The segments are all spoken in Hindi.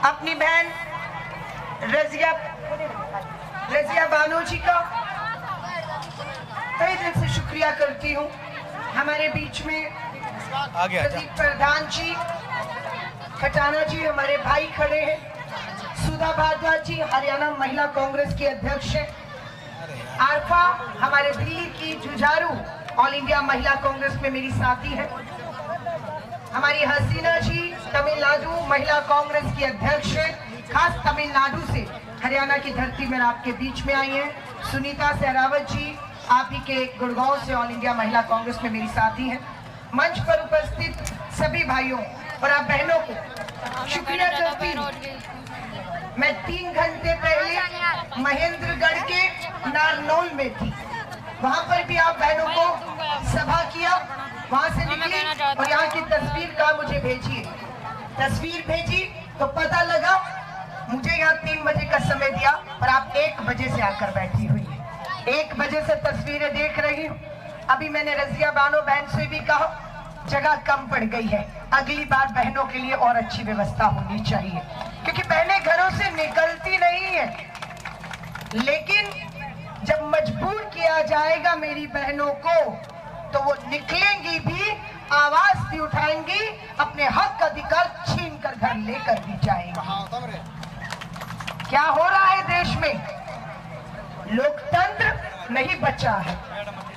अपनी बहन रजिया बानो जी का तहे दिल से शुक्रिया करती हूँ। हमारे बीच में प्रदीप प्रधान जी, खटाना जी हमारे भाई खड़े हैं। सुधा भारद्वाज जी हरियाणा महिला कांग्रेस की अध्यक्ष है। आरफा हमारे दिल्ली की जुझारू ऑल इंडिया महिला कांग्रेस में मेरी साथी है। हमारी हसीना जी तमिलनाडु महिला कांग्रेस की अध्यक्ष है। खास तमिलनाडु से हरियाणा की धरती में आपके बीच में आई हैं। सुनीता सहरावत जी आप ही के गुड़गांव से ऑल इंडिया महिला कांग्रेस में मेरी साथी हैं। मंच पर उपस्थित सभी भाइयों और आप बहनों को शुक्रिया करती हूँ। मैं 3 घंटे पहले महेंद्रगढ़ के नारनौल में थी, वहां पर भी आप बहनों को सभा किया, वहां से निकली और यहाँ की तस्वीर का मुझे भेजिए। तस्वीर भेजी तो पता लगा मुझे यहाँ 3 बजे का समय दिया और आप 1 बजे से आकर बैठी हुई है। 1 बजे से तस्वीरें देख रही हूँ। अभी मैंने रजिया बानो बहन से भी कहा जगह कम पड़ गई है, अगली बार बहनों के लिए और अच्छी व्यवस्था होनी चाहिए, क्योंकि बहनें घरों से निकलती नहीं है। लेकिन जब मजबूर किया जाएगा मेरी बहनों को तो वो निकलेंगी भी, आवाज भी उठाएंगी, अपने हक अधिकार छीन कर घर लेकर भी जाएंगी। क्या हो रहा है देश में? लोकतंत्र नहीं बचा है।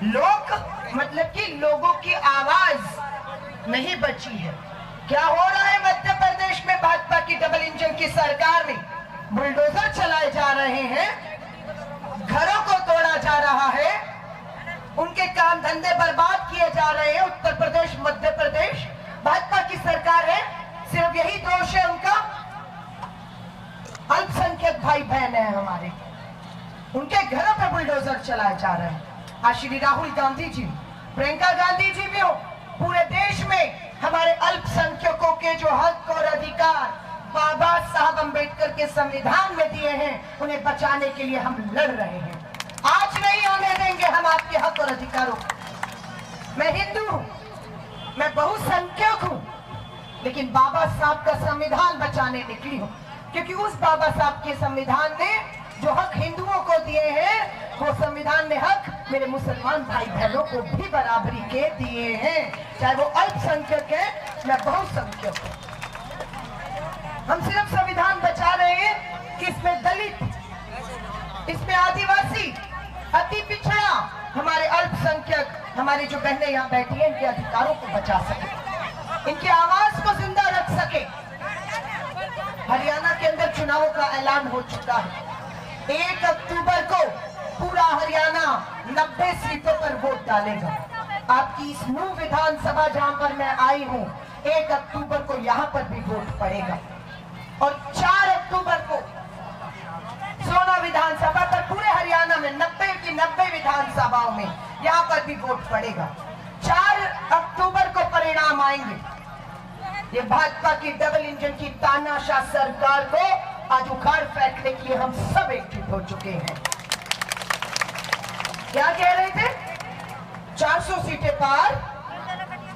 लोक मतलब कि लोगों की आवाज नहीं बची है। क्या हो रहा है मध्य प्रदेश में? भाजपा की डबल इंजन की सरकार में बुलडोजर चलाए जा रहे हैं, घरों को तोड़ा जा रहा है, उनके काम धंधे बर्बाद किए जा रहे हैं। उत्तर प्रदेश, मध्य प्रदेश भाजपा की सरकार है, सिर्फ यही दोष है उनका। अल्पसंख्यक भाई बहन है हमारे, उनके घरों पे बुलडोजर चलाए जा रहे हैं। आज श्री राहुल गांधी जी, प्रियंका गांधी जी भी हो, पूरे देश में हमारे अल्पसंख्यकों के जो हक और अधिकार बाबा साहब अंबेडकर के संविधान में दिए हैं, उन्हें बचाने के लिए हम लड़ रहे हैं। आज नहीं होने देंगे हम आपके हक और अधिकारों को। मैं हिंदू हूं, मैं बहुसंख्यक हूं, लेकिन बाबा साहब का संविधान बचाने निकली हूं, क्योंकि उस बाबा साहब के संविधान ने जो हक हिंदुओं को दिए हैं, वो संविधान ने हक मेरे मुसलमान भाई बहनों को भी बराबरी के दिए हैं, चाहे वो अल्पसंख्यक है या बहुसंख्यक है। हम सिर्फ संविधान बचा रहे हैं कि इसमें दलित, इसमें आदिवासी, अति पिछड़ा, हमारे अल्पसंख्यक, हमारी जो बहनें यहाँ बैठी हैं, इनके अधिकारों को बचा सके, इनकी आवाज को जिंदा रख सके। हरियाणा के अंदर चुनावों का ऐलान हो चुका है। 1 अक्टूबर को पूरा हरियाणा 90 सीटों पर वोट डालेगा। आपकी इस नूह विधानसभा जहां पर मैं आई हूं, 1 अक्टूबर को यहां पर भी वोट पड़ेगा और 4 अक्टूबर को सोना विधानसभा पर पूरे हरियाणा में 90 की 90 विधानसभाओं में यहां पर भी वोट पड़ेगा। 4 अक्टूबर को परिणाम आएंगे। ये भाजपा की डबल इंजन की तानाशाह सरकार को आज उखाड़ फेंकने के लिए हम सब एकजुट हो चुके हैं। क्या कह रहे थे? 400 सीटें पार।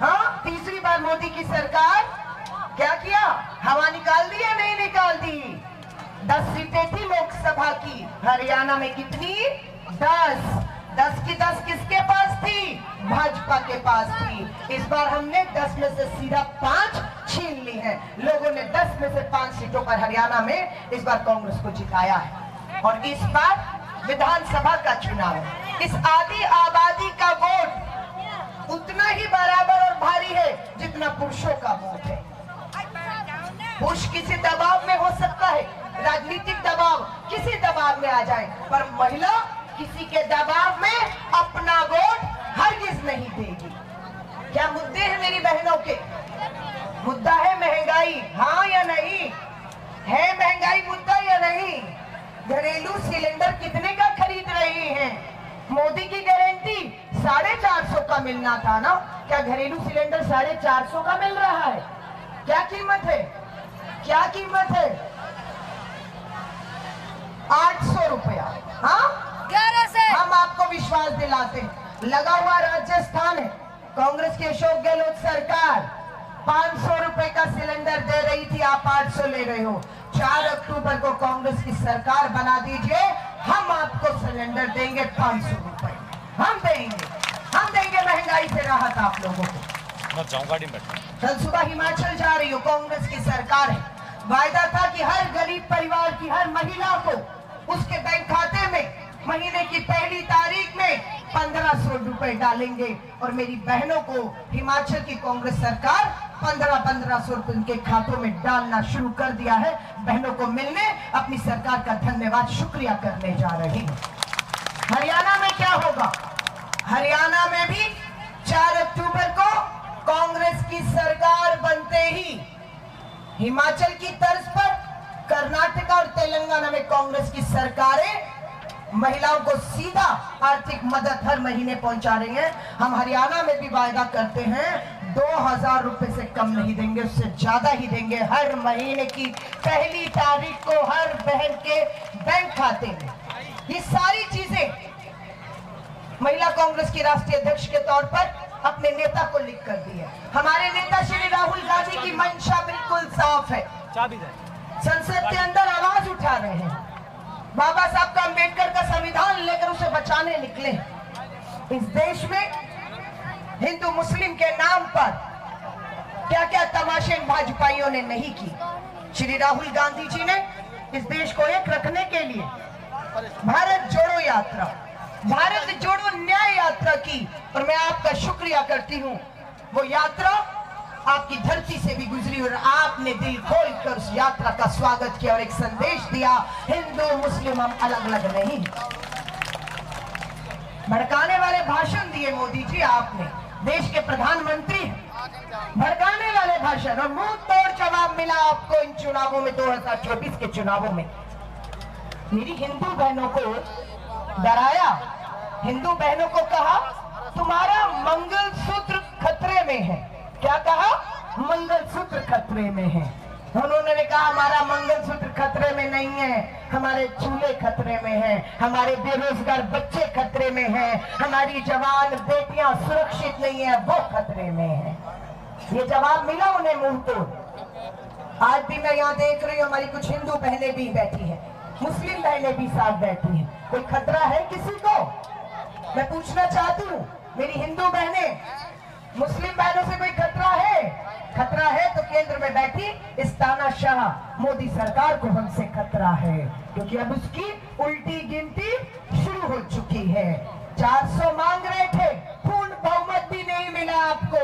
हाँ, तीसरी बार मोदी की सरकार क्या किया? हवा निकाल दी या नहीं निकाल दी? 10 सीटें थी लोकसभा की, हरियाणा में कितनी? 10 की 10 किसके पास थी? भाजपा के पास थी। इस बार हमने 10 में से सीधा 5 छीन ली है। लोगों ने 10 में से 5 सीटों पर हरियाणा में इस बार कांग्रेस को जिताया है। और इस बार विधानसभा का चुनाव है। इस आधी आबादी का वोट उतना ही बराबर और भारी है जितना पुरुषों का वोट है। पुरुष किसी दबाव में हो सकता है, राजनीतिक दबाव, किसी दबाव में आ जाए, पर महिला किसी के दबाव में अपना वोट हरगिज नहीं देगी। क्या मुद्दे हैं मेरी बहनों के? मुद्दा है महंगाई, हाँ या नहीं? है महंगाई मुद्दा या नहीं? घरेलू सिलेंडर कितने का खरीद रहे हैं? मोदी की गारंटी 450 का मिलना था ना, क्या घरेलू सिलेंडर 450 का मिल रहा है? क्या कीमत है? क्या कीमत है? 800 रुपया। हाँ, हम आपको विश्वास दिलाते, लगा हुआ राजस्थान है, कांग्रेस की अशोक गहलोत सरकार 500 रुपए का सिलेंडर दे रही थी, आप 800 ले रहे हो। 4 अक्टूबर को कांग्रेस की सरकार बना दीजिए, हम आपको सिलेंडर देंगे 500 रुपए, हम देंगे महंगाई से राहत आप लोगों को। मैं जाऊं गाड़ी में बैठा। कल सुबह हिमाचल जा रही हूँ, कांग्रेस की सरकार है, वायदा था कि हर गरीब परिवार की हर महिला को उसके बैंक खाते में महीने की पहली तारीख में 1500 रुपए डालेंगे। और मेरी बहनों को हिमाचल की कांग्रेस सरकार 1500 रुपए उनके खातों में डालना शुरू कर दिया है। बहनों को मिलने अपनी सरकार का धन्यवाद शुक्रिया करने जा रही हूँ। हरियाणा में क्या होगा? हरियाणा में भी 4 अक्टूबर को कांग्रेस की सरकार बनते ही हिमाचल की तर्ज पर कर्नाटक और तेलंगाना में कांग्रेस की सरकारें महिलाओं को सीधा आर्थिक मदद हर महीने पहुंचा रही हैं। हम हरियाणा में भी वायदा करते हैं 2000 रुपए से कम नहीं देंगे, उससे ज्यादा ही देंगे। हर महीने की पहली तारीख को हर बहन के बैंक खाते में। ये सारी चीजें महिला कांग्रेस की राष्ट्रीय अध्यक्ष के तौर पर अपने नेता को लिख कर दी है। हमारे नेता श्री राहुल गांधी की मंशा बिल्कुल साफ है, संसद के अंदर आवाज उठा रहे हैं, बाबा साहब का अम्बेडकर का संविधान लेकर उसे बचाने निकले। इस देश में हिंदू मुस्लिम के नाम पर क्या क्या तमाशे भाजपाइयों ने नहीं की। श्री राहुल गांधी जी ने इस देश को एक रखने के लिए भारत जोड़ो यात्रा, भारत जोड़ो न्याय यात्रा की, और मैं आपका शुक्रिया करती हूँ। वो यात्रा आपकी धरती से भी गुजरी और आपने दिल खोलकर उस यात्रा का स्वागत किया और एक संदेश दिया, हिंदू मुस्लिम हम अलग अलग नहीं। भड़काने वाले भाषण दिए मोदी जी आपने, देश के प्रधानमंत्री, भड़काने वाले भाषण, और मुंह तोड़ जवाब मिला आपको इन चुनावों में, 2024 के चुनावों में। मेरी हिंदू बहनों को डराया, हिंदू बहनों को कहा तुम्हारा मंगलसूत्र खतरे में है। क्या कहा? मंगलसूत्र खतरे में है। उन्होंने कहा हमारा मंगलसूत्र खतरे में नहीं है, हमारे चूल्हे खतरे में हैं, हमारे बेरोजगार बच्चे खतरे में हैं, हमारी जवान बेटियां सुरक्षित नहीं है, वो खतरे में है। ये जवाब मिला उन्हें मुंह तोड़। आज भी मैं यहाँ देख रही हूँ हमारी कुछ हिंदू बहनें भी बैठी हैं, मुस्लिम बहनें भी साथ बैठी हैं। कोई खतरा है किसी को? मैं पूछना चाहती हूँ मेरी हिंदू बहनें, मुस्लिम बहनों से कोई खतरा है? खतरा है तो केंद्र में बैठी इस तानाशाह मोदी सरकार को हमसे खतरा है, क्योंकि अब उसकी उल्टी गिनती शुरू हो चुकी है। 400 मांग रहे थे, पूर्ण बहुमत भी नहीं मिला आपको।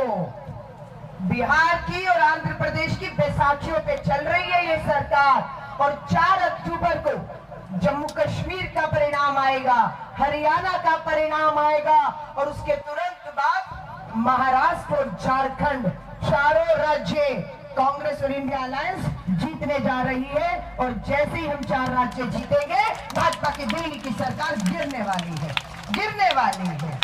बिहार की और आंध्र प्रदेश की बैसाखियों पे चल रही है ये सरकार, और 4 अक्टूबर को जम्मू कश्मीर का परिणाम आएगा, हरियाणा का परिणाम आएगा, और उसके तुरंत बाद महाराष्ट्र और झारखंड, चारों राज्य कांग्रेस और इंडिया अलायंस जीतने जा रही है। और जैसे ही हम 4 राज्य जीतेंगे, भाजपा की दिल्ली की सरकार गिरने वाली है, गिरने वाली है।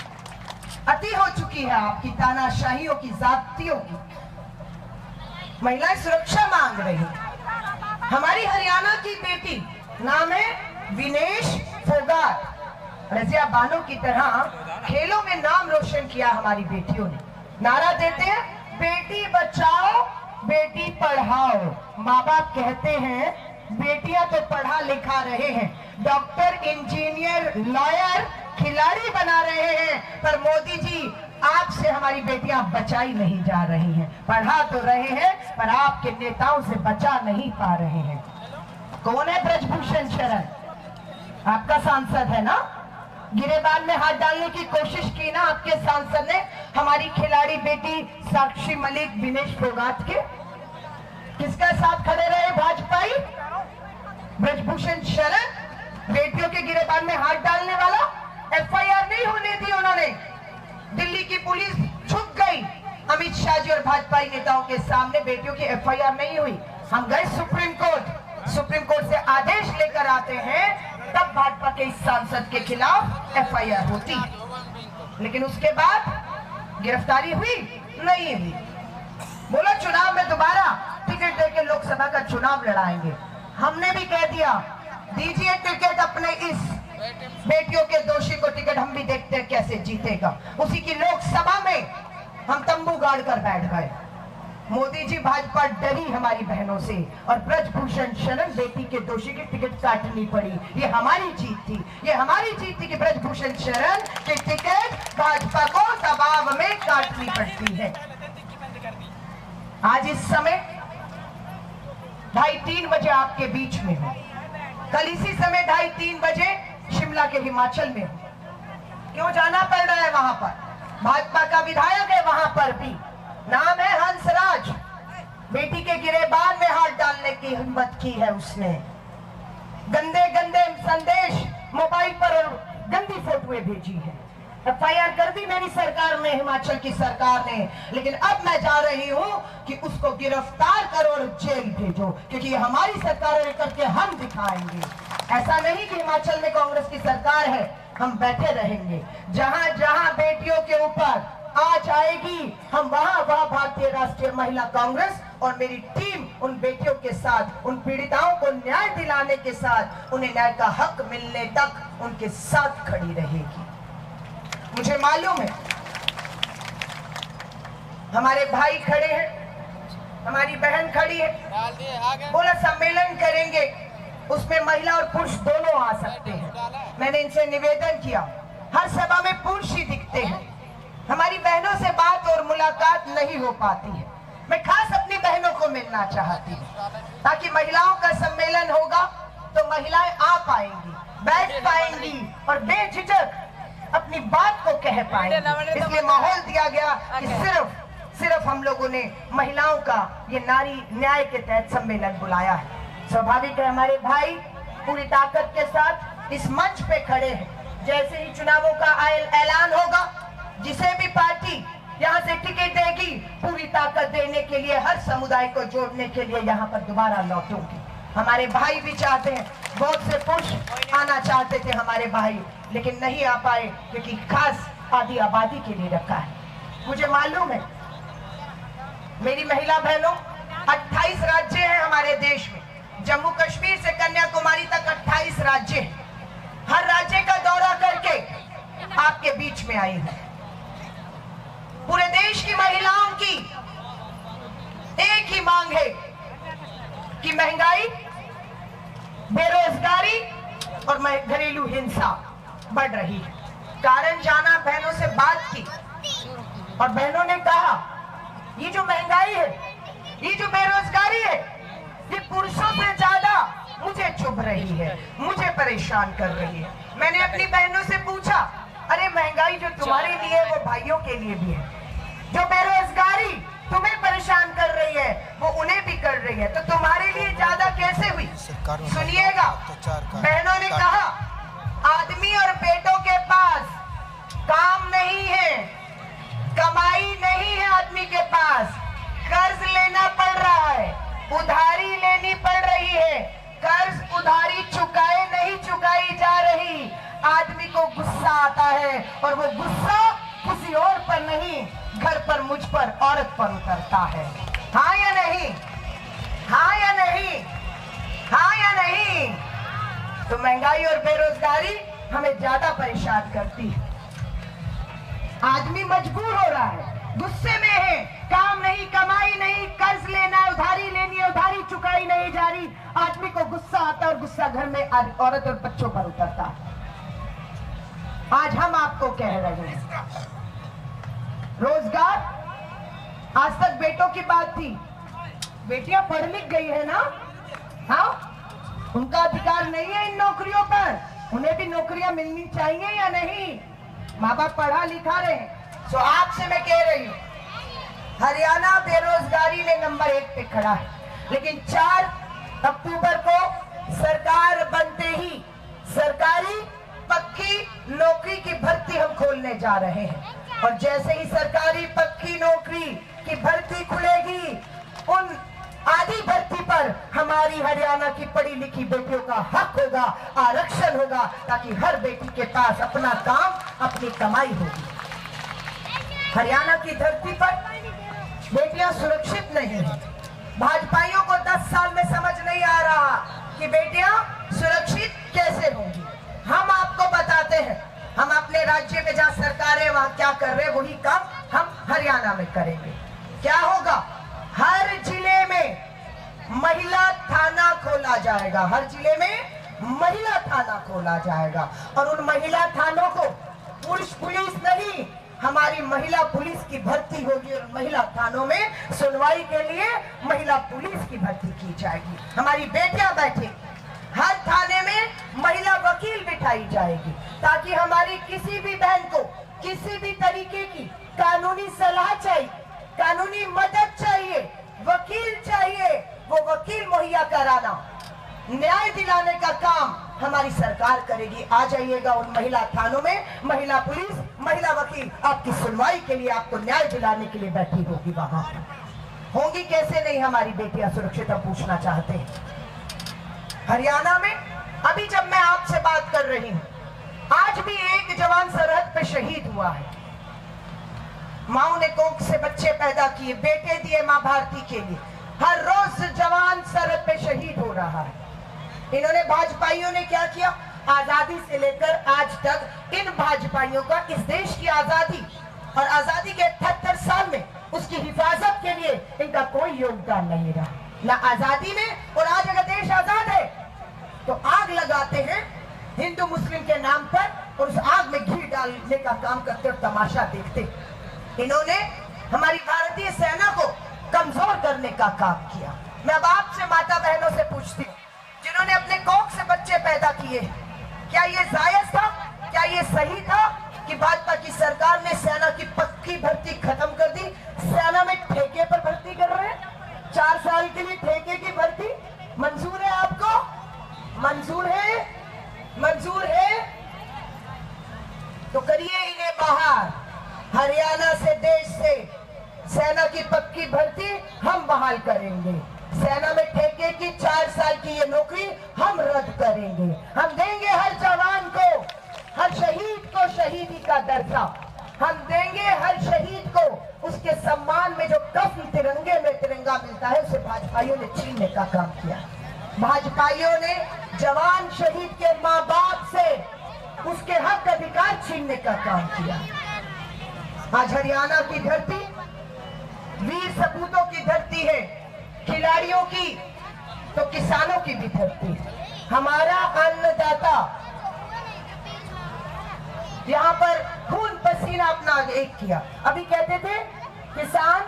अति हो चुकी है आपकी तानाशाहियों की, जातियों की। महिलाएं सुरक्षा मांग रही। हमारी हरियाणा की बेटी नाम है विनेश फोगाट, रजिया बानो की तरह खेलों में नाम रोशन किया हमारी बेटियों ने। नारा देते हैं बेटी बचाओ बेटी पढ़ाओ। माँ बाप कहते हैं बेटियां तो पढ़ा लिखा रहे हैं, डॉक्टर, इंजीनियर, लॉयर, खिलाड़ी बना रहे हैं, पर मोदी जी आपसे हमारी बेटियां बचाई नहीं जा रही हैं। पढ़ा तो रहे हैं पर आपके नेताओं से बचा नहीं पा रहे हैं। कौन है ब्रजभूषण शरण? आपका सांसद है ना? गिरेबान में हाथ डालने की कोशिश की ना आपके सांसद ने हमारी खिलाड़ी बेटी साक्षी मलिक, विनेश फोगाट के। किसका साथ खड़े रहे भाजपाई? ब्रजभूषण शरण, बेटियों के गिरेबान में हाथ डालने वाला। एफआईआर नहीं होने दी उन्होंने, दिल्ली की पुलिस झुक गई। अमित शाह जी और भाजपाई नेताओं के सामने बेटियों की एफआईआर नहीं हुई। हम गए सुप्रीम कोर्ट, सुप्रीम कोर्ट से आदेश लेकर आते हैं, तब भाजपा के इस सांसद के खिलाफ एफआईआर होती, लेकिन उसके बाद गिरफ्तारी हुई नहीं हुई। बोला चुनाव में दोबारा टिकट देकर लोकसभा का चुनाव लड़ाएंगे। हमने भी कह दिया दीजिए टिकट अपने इस बेटियों के दोषी को टिकट, हम भी देखते हैं कैसे जीतेगा। उसी की लोकसभा में हम तंबू गाड़ कर बैठ गए। मोदी जी भाजपा डरी हमारी बहनों से और ब्रजभूषण शरण बेटी के दोषी की टिकट काटनी पड़ी। ये हमारी जीत थी, ये हमारी जीत थी कि ब्रजभूषण शरण की टिकट भाजपा को दबाव में काटनी पड़ती है। आज इस समय 2:30 बजे आपके बीच में हूं, कल इसी समय 2:30 बजे शिमला के हिमाचल में हूं। क्यों जाना पड़ रहा है वहां पर? भाजपा का विधायक है वहां पर भी, नाम है हंसराज। बेटी के गिरेबान में हाथ डालने की हिम्मत की है उसने। गंदे गंदे संदेश मोबाइल पर और गंदी फोटोएं भेजी है। FIR कर दी मेरी सरकार ने, हिमाचल की सरकार ने, लेकिन अब मैं जा रही हूं कि उसको गिरफ्तार करो और जेल भेजो, क्योंकि ये हमारी सरकार है, करके हम दिखाएंगे। ऐसा नहीं कि हिमाचल में कांग्रेस की सरकार है हम बैठे रहेंगे। जहां जहां बेटियों के ऊपर आंच आएगी हम वहां भारतीय राष्ट्रीय महिला कांग्रेस और मेरी टीम उन बेटियों के साथ, उन पीड़िताओं को न्याय दिलाने के साथ, उन्हें न्याय का हक मिलने तक उनके साथ खड़ी रहेगी। मुझे मालूम है हमारे भाई खड़े हैं, हमारी बहन खड़ी है, बोला सम्मेलन करेंगे, उसमें महिला और पुरुष दोनों आ सकते हैं। मैंने इनसे निवेदन किया, हर सभा में पुरुष ही दिखते हैं, हमारी बहनों से बात और मुलाकात नहीं हो पाती है। मैं खास अपनी बहनों को मिलना चाहती हूँ, ताकि महिलाओं का सम्मेलन होगा तो महिलाएं आ पाएंगी, बैठ पाएंगी और बेझिझक अपनी बात को कह पाएंगे। इसलिए माहौल दिया गया कि सिर्फ हम लोगों ने महिलाओं का ये नारी न्याय के तहत सम्मेलन बुलाया है। स्वाभाविक है हमारे भाई पूरी ताकत के साथ इस मंच पे खड़े हैं। जैसे ही चुनावों का ऐलान होगा, जिसे भी पार्टी यहाँ से टिकट देगी, पूरी ताकत देने के लिए, हर समुदाय को जोड़ने के लिए यहाँ पर दोबारा लौटूंगी। हमारे भाई भी चाहते हैं, बहुत से पुरुष आना चाहते थे हमारे भाई, लेकिन नहीं आ पाए क्योंकि खास आदि आबादी के लिए रखा है। मुझे मालूम है मेरी महिला बहनों, 28 राज्य हैं हमारे देश में, जम्मू कश्मीर से कन्याकुमारी तक 28 राज्य हैं। हर राज्य का दौरा करके आपके बीच में आई हूं। पूरे देश की महिलाओं की एक ही मांग है कि महंगाई, बेरोजगारी और घरेलू हिंसा बढ़ रही है। कारण जाना, बहनों से बात की और बहनों ने कहा ये जो महंगाई है, ये जो बेरोजगारी है, ये पुरुषों से ज्यादा मुझे चुभ रही है, मुझे परेशान कर रही है। मैंने अपनी बहनों से पूछा, अरे महंगाई जो तुम्हारे लिए है वो भाइयों के लिए भी है, जो बेरोजगारी तुम्हें परेशान कर रही है वो उन्हें भी कर रही है, तो तुम्हारे लिए ज्यादा कैसे हुई? सुनिएगा, बहनों ने कहा आदमी और बेटों के पास काम नहीं है, कमाई नहीं है, आदमी के पास कर्ज लेना पड़ रहा है, उधारी लेनी पड़ रही है, कर्ज उधारी चुकाए नहीं चुकाई जा रही। आदमी को गुस्सा आता है और वो गुस्सा किसी और पर नहीं, घर पर, मुझ पर, औरत पर उतरता है। हाँ या नहीं? हाँ या नहीं? हाँ या नहीं? तो महंगाई और बेरोजगारी हमें ज्यादा परेशान करती है। आदमी मजबूर हो रहा है, गुस्से में है, काम नहीं, कमाई नहीं, कर्ज लेना है, उधारी लेनी है, उधारी चुकाई नहीं जा रही। आदमी को गुस्सा आता है और गुस्सा घर में औरत और बच्चों पर उतरता है। आज हम आपको कह रहे हैं रोजगार, आज तक बेटों की बात थी, बेटियां पढ़ लिख गई है ना, हाँ, उनका अधिकार नहीं है इन नौकरियों पर, उन्हें भी नौकरियां मिलनी चाहिए या नहीं? माँ बाप पढ़ा लिखा रहे हैं। तो आपसे मैं कह रही हूँ, हरियाणा बेरोजगारी में नंबर 1 पे खड़ा है, लेकिन 4 अक्टूबर को सरकार बनते ही सरकारी पक्की नौकरी की भर्ती हम खोलने जा रहे हैं। और जैसे ही सरकारी पक्की नौकरी की भर्ती खुलेगी, उन आधी भर्ती पर हमारी हरियाणा की पढ़ी लिखी बेटियों का हक होगा, आरक्षण होगा, ताकि हर बेटी के पास अपना काम, अपनी कमाई होगी। हरियाणा की धरती पर बेटियां सुरक्षित नहीं है। भाजपाइयों को 10 साल में समझ नहीं आ रहा कि बेटियां सुरक्षित कैसे होंगी। हम आपको बताते हैं, हम अपने राज्य में जहाँ सरकार है वहाँ क्या कर रहे हैं, वही काम हम हरियाणा में करेंगे। क्या होगा? महिला थाना खोला जाएगा, हर जिले में महिला थाना खोला जाएगा। और उन महिला थानों को पुलिस नहीं, हमारी महिला पुलिस की भर्ती होगी और महिला थानों में सुनवाई के लिए महिला पुलिस की भर्ती की जाएगी। हमारी बेटियां बैठेगी, हर थाने में महिला वकील बिठाई जाएगी, ताकि हमारी किसी भी बहन को किसी भी तरीके की कानूनी सलाह चाहिए, कानूनी मदद चाहिए, वकील चाहिए, वो वकील मुहैया कराना, न्याय दिलाने का काम हमारी सरकार करेगी। आ जाइएगा उन महिला थानों में, महिला पुलिस, महिला वकील आपकी सुनवाई के लिए, आपको न्याय दिलाने के लिए बैठी होगी। वहां होंगी कैसे नहीं हमारी बेटियां सुरक्षित, हम पूछना चाहते हैं। हरियाणा में अभी जब मैं आपसे बात कर रही हूं, आज भी एक जवान सरहद पे शहीद हुआ है। माओ ने कोख से बच्चे पैदा किए, बेटे दिए मां भारती के लिए। हर रोज जवान सरहद पे शहीद हो रहा है। इन्होंने भाजपाइयों ने क्या किया, आजादी से लेकर आज तक इन भाजपाइयों का इस देश की आजादी और आजादी के 78 साल में उसकी हिफाजत के लिए इनका कोई योगदान नहीं रहा, ना आजादी में। और आज अगर देश आजाद है तो आग लगाते हैं हिंदू मुस्लिम के नाम पर, और उस आग में घी डालने का काम करते और तमाशा देखते। इन्होंने हमारी भारतीय सेना को कमजोर करने का काम किया। मैं अब आपसे माता बहनों से पूछती हूँ, जिन्होंने अपने कोख से बच्चे पैदा किए, क्या ये जायज था, क्या ये सही था कि भाजपा की सरकार ने सेना की पक्की भर्ती खत्म कर दी? सेना में ठेके पर भर्ती कर रहे हैं, 4 साल के लिए ठेके की भर्ती मंजूर है आपको? मंजूर है? मंजूर है तो करिए इन्हें बाहर। हरियाणा से, देश से सेना की पक्की भर्ती हम बहाल करेंगे। सेना में ठेके की 4 साल की ये नौकरी हम रद्द करेंगे। हम देंगे हर जवान को, हर शहीद को शहीदी का दर्जा। हम देंगे हर शहीद को उसके सम्मान में जो कफ्न तिरंगे में तिरंगा मिलता है, उसे भाजपाइयों ने छीनने का काम किया। भाजपाइयों ने जवान शहीद के माँ बाप से उसके हक अधिकार छीनने का काम किया। आज हरियाणा की धरती वीर सपूतों की धरती है, खिलाड़ियों की तो किसानों की भी धरती है। हमारा अन्नदाता यहाँ पर खून पसीना अपना एक किया। अभी कहते थे किसान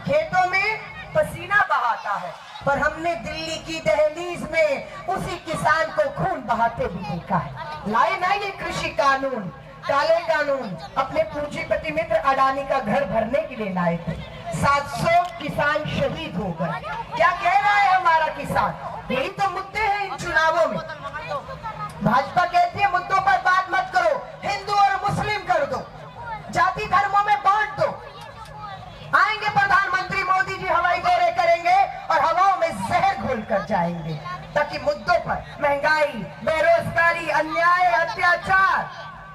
खेतों में पसीना बहाता है, पर हमने दिल्ली की दहलीज में उसी किसान को खून बहाते भी देखा है। लाए ना ये कृषि कानून, काले कानून, अपने पूंजीपति मित्र अडानी का घर भरने के लिए लाए थे। 700 किसान शहीद हो गए। क्या कह रहा है हमारा किसान? यही तो मुद्दे हैं इन चुनावों में। भाजपा कहती है मुद्दों पर बात मत करो, हिंदू और मुस्लिम कर दो, जाति धर्मों में बांट दो। आएंगे प्रधानमंत्री मोदी जी, हवाई दौरे करेंगे और हवाओं में जहर घोल कर जाएंगे, ताकि मुद्दों पर महंगाई, बेरोजगारी, अन्याय, अत्याचार,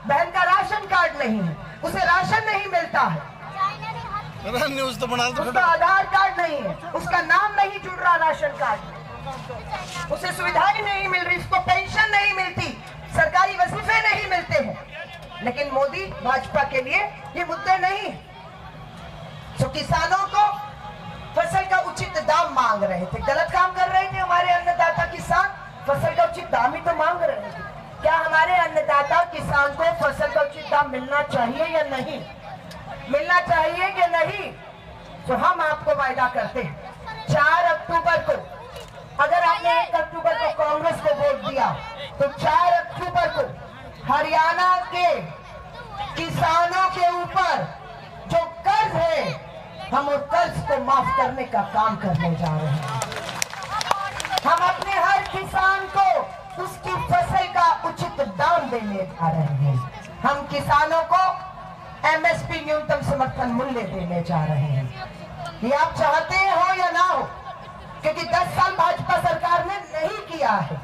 बहन का राशन कार्ड नहीं है, उसे राशन नहीं मिलता है, न्यूज़ तो बना दो, उसका आधार कार्ड नहीं है, उसका नाम नहीं जुड़ रहा राशन कार्ड, उसे सुविधाएं नहीं मिल रही, उसको पेंशन नहीं मिलती, सरकारी वजीफे नहीं मिलते हैं। लेकिन मोदी भाजपा के लिए ये मुद्दे नहीं। तो किसानों को फसल का उचित दाम मांग रहे थे, गलत काम कर रहे थे हमारे अन्नदाता किसान। फसल का उचित दाम ही तो मांग रहे थे। क्या हमारे अन्नदाता किसान को फसल का उचित दाम मिलना चाहिए या नहीं? मिलना चाहिए कि नहीं? तो हम आपको वायदा करते हैं 4 अक्टूबर को, अगर आपने 1 अक्टूबर को कांग्रेस को वोट दिया तो 4 अक्टूबर को हरियाणा के किसानों के ऊपर जो कर्ज है, हम उस कर्ज को माफ करने का काम करने जा रहे हैं। हम अपने हर किसान को उसकी फसल का उचित दाम देने जा रहे हैं। हम किसानों को एमएसपी न्यूनतम समर्थन मूल्य देने जा रहे हैं। ये आप चाहते हो या ना हो, क्योंकि 10 साल भाजपा सरकार ने नहीं किया है।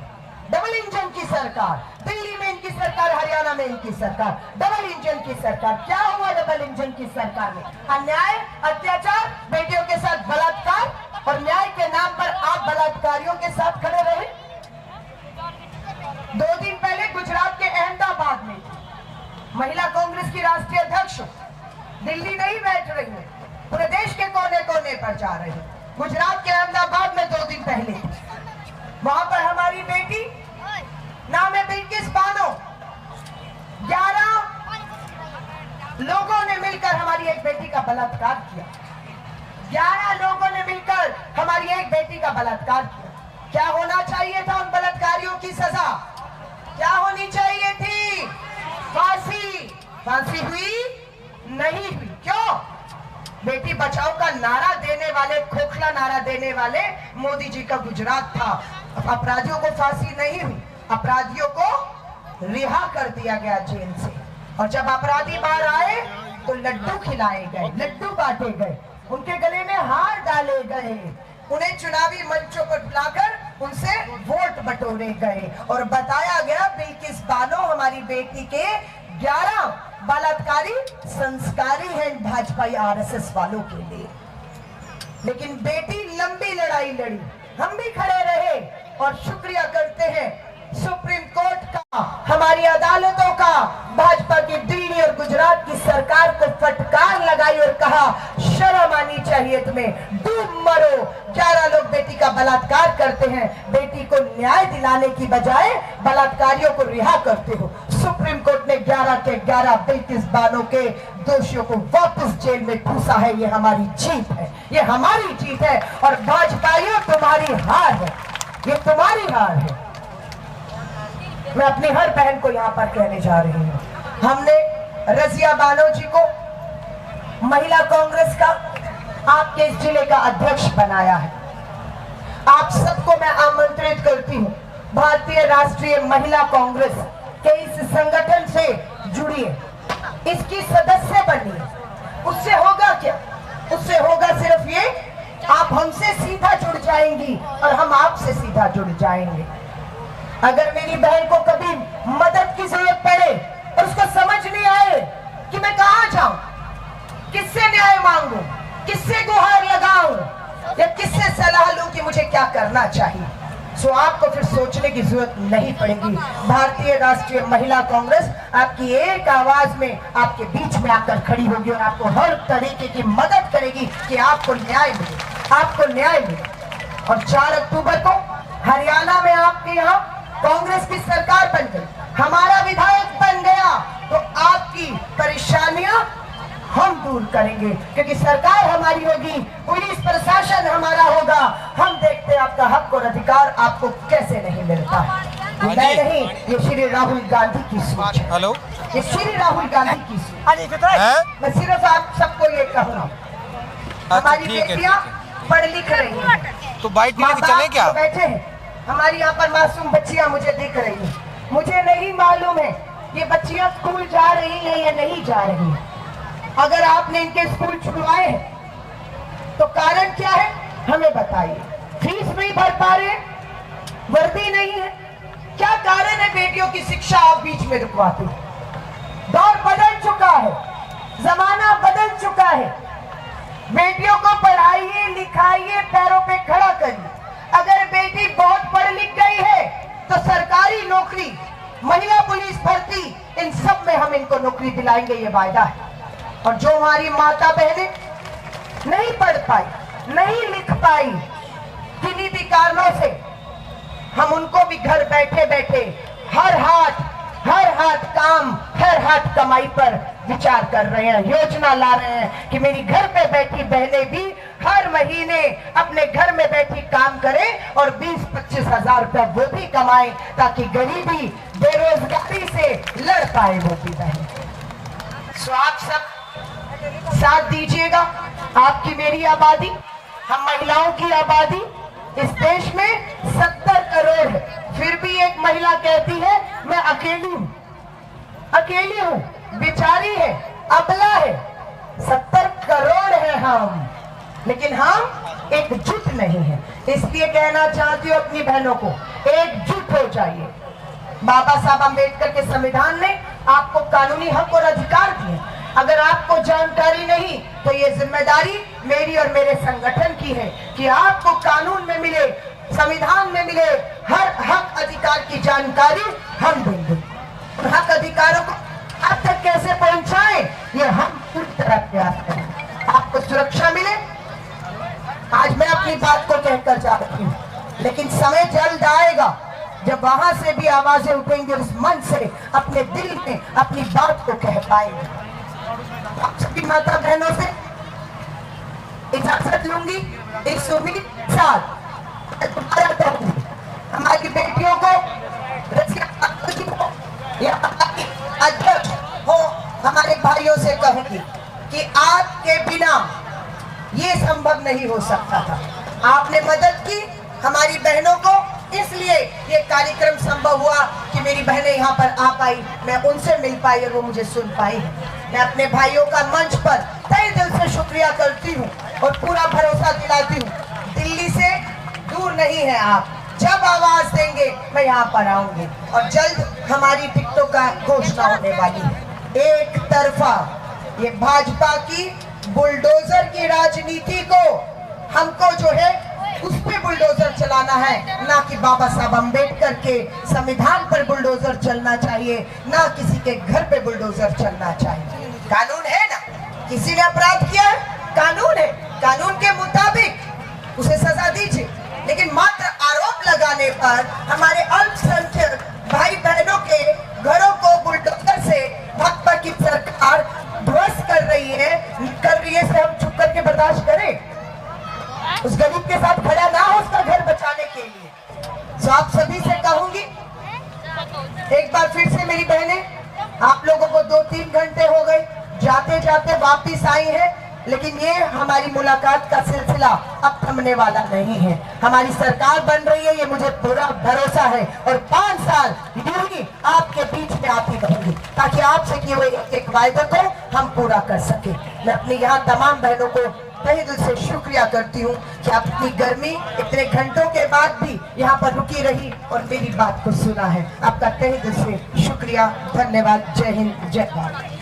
डबल इंजन की सरकार, दिल्ली में इनकी सरकार, हरियाणा में इनकी सरकार, डबल इंजन की सरकार। क्या हुआ डबल इंजन की सरकार में? अन्याय, अत्याचार, बेटियों के साथ बलात्कार, और न्याय के नाम पर आप बलात्कारियों के साथ खड़े रहे। 2 दिन पहले गुजरात के अहमदाबाद में महिला कांग्रेस की राष्ट्रीय अध्यक्ष दिल्ली नहीं बैठ रही है, पूरे देश के कोने कोने पर जा रहे हैं। गुजरात के अहमदाबाद में 2 दिन पहले वहां पर हमारी बेटी नाम है बिल्किस बानो, 11 लोगों ने मिलकर हमारी एक बेटी का बलात्कार किया। 11 लोगों ने मिलकर हमारी एक बेटी का बलात्कार किया। क्या होना चाहिए था उन बलात्कारियों की सजा? क्या होनी चाहिए थी? फांसी। फांसी हुई नहीं हुई। क्यों? बेटी बचाओ का नारा देने वाले, खोखला नारा देने वाले मोदी जी का गुजरात था। अपराधियों को फांसी नहीं हुई, अपराधियों को रिहा कर दिया गया जेल से। और जब अपराधी बाहर आए तो लड्डू खिलाए गए, लड्डू बांटे गए, उनके गले में हार डाले गए, उन्हें चुनावी मंचों पर बुलाकर उनसे वोट बटोरे गए और बताया गया बिल्किस बानो हमारी बेटी के 11 बलात्कारी संस्कारी हैं भाजपा आरएसएस वालों के लिए। लेकिन बेटी लंबी लड़ाई लड़ी, हम भी खड़े रहे और शुक्रिया करते हैं सुप्रीम कोर्ट का, हमारी अदालतों का, भाजपा की दिल्ली और गुजरात की सरकार को फटकार लगाई और कहा शर्म आनी चाहिए तुम्हें, डूब मरो। 11 लोग बेटी का बलात्कार करते हैं, बेटी को न्याय दिलाने की बजाय बलात्कारियों को रिहा करते हो। सुप्रीम कोर्ट ने 11 के 11 बिल्किस बानो के दोषियों को वापस जेल में ठूसा है। ये हमारी जीत है, ये हमारी जीत है। और भाजपाइयों तुम्हारी हार है, ये तुम्हारी हार है। मैं अपनी हर बहन को यहाँ पर कहने जा रही हूँ, हमने रजिया बानो जी को महिला कांग्रेस का आपके इस जिले का अध्यक्ष बनाया है। आप सबको मैं आमंत्रित करती हूँ, भारतीय राष्ट्रीय महिला कांग्रेस के इस संगठन से जुड़िए, इसकी सदस्य बनिए। उससे होगा क्या? उससे होगा सिर्फ ये, आप हमसे सीधा जुड़ जाएंगी और हम आपसे सीधा जुड़ जाएंगे। अगर मेरी बहन को कभी मदद की जरूरत पड़े और उसको समझ नहीं आए कि मैं कहां जाऊं, किससे न्याय मांगूं, किससे गुहार लगाऊं या किससे सलाह लूं कि मुझे क्या करना चाहिए, सो आपको फिर सोचने की जरूरत नहीं पड़ेगी। भारतीय राष्ट्रीय महिला कांग्रेस आपकी एक आवाज में आपके बीच में आकर खड़ी होगी और आपको हर तरीके की मदद करेगी कि आपको न्याय मिले, आपको न्याय मिले। और 4 अक्टूबर को हरियाणा में आपके यहाँ कांग्रेस की सरकार बन गई, हमारा विधायक बन गया, तो आपकी परेशानियां हम दूर करेंगे, क्योंकि सरकार हमारी होगी, पुलिस प्रशासन हमारा होगा। हम देखते हैं आपका हक और अधिकार आपको कैसे नहीं मिलता। मैं नहीं, ये श्री राहुल गांधी की सोच है। हेलो, ये श्री राहुल गांधी की सोच है। मैं सिर्फ आप सबको ये कहूँगा, हमारी बेटियां पढ़ लिख रही हैं, तो बाइट में चले क्या? बैठे हैं हमारी यहाँ पर मासूम बच्चियां मुझे दिख रही हैं, मुझे नहीं मालूम है ये बच्चियां स्कूल जा रही हैं या नहीं जा रही हैं। अगर आपने इनके स्कूल छुड़वाए हैं तो कारण क्या है हमें बताइए। फीस नहीं भर पा रहे, वर्दी नहीं है, क्या कारण है बेटियों की शिक्षा आप बीच में रुकवाते? दौर बदल चुका है, जमाना बदल चुका है, बेटियों को पढ़ाइए लिखाइए, पैरों पे खड़ा करिए। अगर बेटी बहुत पढ़ लिख गई है तो सरकारी नौकरी, महिला पुलिस भर्ती, इन सब में हम इनको नौकरी दिलाएंगे, ये वायदा है। और जो हमारी माता बहनें नहीं पढ़ पाई, नहीं लिख पाई, किन्हीं भी कारणों से, हम उनको भी घर बैठे बैठे हर हाथ काम, हर हाथ कमाई पर विचार कर रहे हैं, योजना ला रहे हैं कि मेरी घर पे बैठी बहनें भी हर महीने अपने घर में बैठी काम करें और 20-25 हजार रुपया वो भी कमाएं, ताकि गरीबी बेरोजगारी से लड़ पाए वो भी बहन। सो आप सब साथ दीजिएगा। आपकी मेरी आबादी, हम महिलाओं की आबादी इस देश में 70 करोड़ है, फिर भी एक महिला कहती है मैं अकेली हूँ, अकेली हूँ, बेचारी है, अबला है। 70 करोड़ है हम, लेकिन हम एकजुट नहीं है। इसलिए कहना चाहती हूँ अपनी बहनों को, एकजुट हो जाइए। बाबा साहब अम्बेडकर के संविधान ने आपको कानूनी हक और अधिकार दिए। अगर आपको जानकारी नहीं तो ये जिम्मेदारी मेरी और मेरे संगठन की है कि आपको कानून में मिले, संविधान में मिले हर हक अधिकार की जानकारी हम देंगे। हक अधिकारों को आप तक कैसे पहुंचाएं, ये हम पूरी तरह प्रयास करेंगे। आपको सुरक्षा मिले, आज मैं अपनी बात को कहकर जा रही हूँ, लेकिन समय जल्द आएगा जब वहां से भी आवाजें उठेंगी और इस मन से अपने दिल में अपनी बात को कह पाएंगे। आप सभी माता बहनों से इजाजत लूंगी इस उम्मीद के साथ दोबारा कहूंगी, हमारी बेटियों को, या अध्यक्ष हो, हमारे भाइयों से कहूंगी कि आपके बिना ये संभव नहीं हो सकता था। आपने मदद की हमारी बहनों को, इसलिए ये कार्यक्रम संभव हुआ कि मेरी बहनें यहाँ पर आ पाई, मैं उनसे मिल पाई और वो मुझे सुन पाई। मैं अपने भाइयों का मंच पर तहे दिल से शुक्रिया करती हूँ और पूरा भरोसा दिलाती हूँ, दिल्ली से दूर नहीं है आप, जब आवाज देंगे मैं यहाँ पर आऊंगी। और जल्द हमारी टिकटों का घोषणा होने वाली है। एक तरफा ये भाजपा की बुलडोजर की राजनीति को हमको जो है उस पे बुलडोजर चलाना है, ना कि बाबा साहब अम्बेडकर के संविधान पर बुलडोजर चलना चाहिए, ना किसी के घर पे बुलडोजर चलना चाहिए। कानून है ना, किसी ने अपराध किया है, कानून है, कानून के मुताबिक उसे सजा दीजिए, लेकिन मात्र आरोप लगाने पर हमारे अल्पसंख्यक भाई बहनों के घरों को बुलडोजर से भाजपा की सरकार ध्वस्त कर रही है से हम चुप करके बर्दाश्त करें? उस गरीब के साथ खड़ा ना हो उसका घर बचाने के लिए। तो आप सभी से कहूंगी, एक बार फिर से मेरी बहनें, आप लोगों को 2-3 घंटे हो गए, जाते जाते वापिस आई है, लेकिन ये हमारी मुलाकात का सिलसिला अब थमने वाला नहीं है। हमारी सरकार बन रही है, ये मुझे पूरा भरोसा है, और 5 साल यूं ही आपके बीच में आती रहूंगी ताकि आपसे किए हुए एक वायदे को हम पूरा कर सके। मैं अपनी यहाँ तमाम बहनों को तहे दिल से शुक्रिया करती हूँ कि आप इतनी गर्मी, इतने घंटों के बाद भी यहाँ पर रुकी रही और मेरी बात को सुना है। आपका तहे दिल से शुक्रिया, धन्यवाद। जय हिंद, जय भारत।